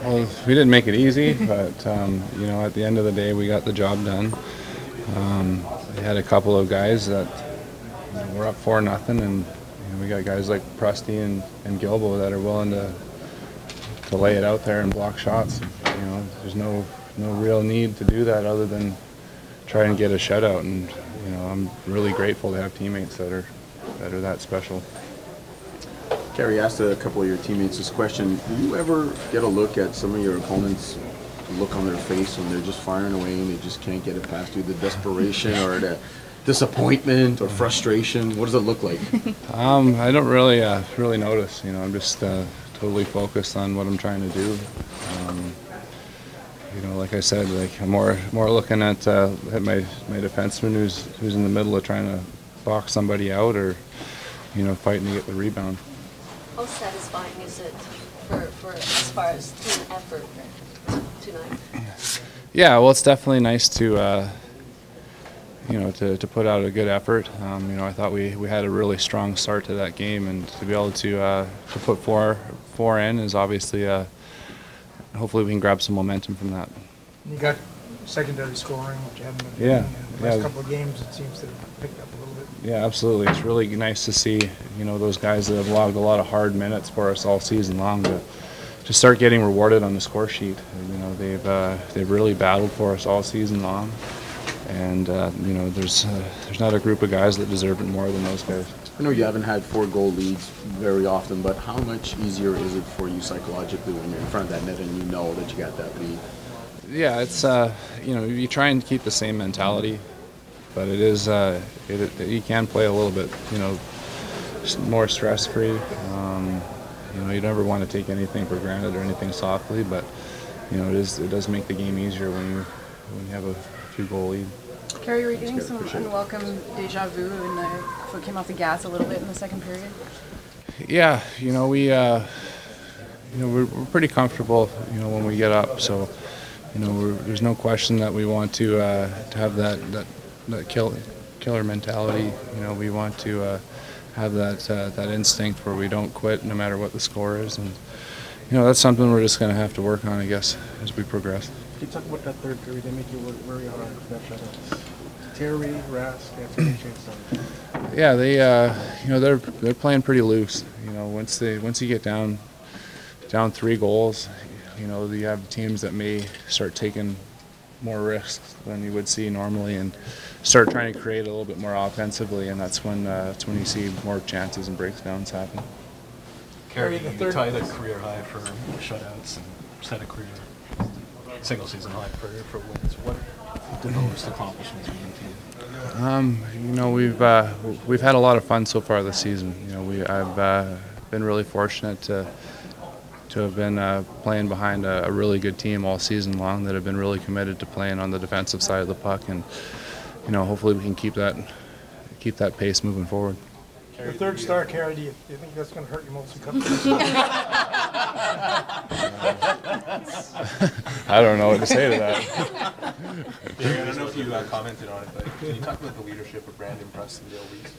Well, we didn't make it easy, but you know, at the end of the day, we got the job done. We had a couple of guys that were up 4-0, and we got guys like Prusty and Gilbo that are willing to lay it out there and block shots. You know, there's no real need to do that other than try and get a shutout. And you know, I'm really grateful to have teammates that are that special. Carey, asked a couple of your teammates this question. Do you ever get a look at some of your opponents' look on their face when they're just firing away and they just can't get it past you? The desperation or the disappointment or frustration? What does it look like? I don't really notice. You know, I'm just totally focused on what I'm trying to do. You know, like I said, like I'm more looking at my defenseman who's in the middle of trying to box somebody out, or you know, fighting to get the rebound. How satisfying is it for as far as team effort tonight? Yeah, well, it's definitely nice to you know, to put out a good effort. You know, I thought we had a really strong start to that game, and to be able to put four in is obviously hopefully we can grab some momentum from that. You got secondary scoring, which you haven't been doing. The last couple of games, it seems to have picked up a little bit. Yeah, absolutely. It's really nice to see, you know, those guys that have logged a lot of hard minutes for us all season long to start getting rewarded on the score sheet. You know, they've really battled for us all season long, and you know, there's not a group of guys that deserve it more than those guys. I know you haven't had 4-goal leads very often, but how much easier is it for you psychologically when you're in front of that net and you know that you got that lead? Yeah, it's you know, you try and keep the same mentality, but it is you can play a little bit, you know, more stress-free. You know, you never want to take anything for granted or anything softly, but you know, it does make the game easier when you have a 2-goal lead. Carey, were you getting some unwelcome deja vu and the foot came off the gas a little bit in the second period? Yeah, you know, we're pretty comfortable, you know, when we get up. So, you know, there's no question that we want to have that killer mentality. You know, we want to have that instinct where we don't quit no matter what the score is, and you know, that's something we're just going to have to work on, I guess, as we progress. Can you talk about that third period? They make you work very hard for that shutout. Terry, Rask, yeah, they you know, they're playing pretty loose. You know, once you get down 3 goals, you know, you have teams that may start taking more risks than you would see normally and start trying to create a little bit more offensively, and that's when you see more chances and breakdowns happen. Carey, you tied a career high for shutouts and set a career single-season high for wins. What do those accomplishments mean to you? You know, we've had a lot of fun so far this season. You know, I've been really fortunate to have been playing behind a really good team all season long that have been really committed to playing on the defensive side of the puck, and you know, hopefully we can keep that pace moving forward. Your third star, Carey, do you think that's going to hurt you most? I don't know what to say to that. I don't know if you commented on it, but can you talk about the leadership of Brandon Press and Dale Weiss?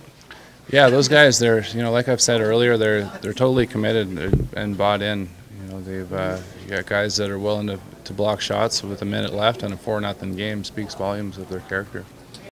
Yeah, those guys, they're, you know, like I've said earlier, they're totally committed and bought in. You know, you got guys that are willing to block shots with a minute left, and a 4-0 game speaks volumes of their character.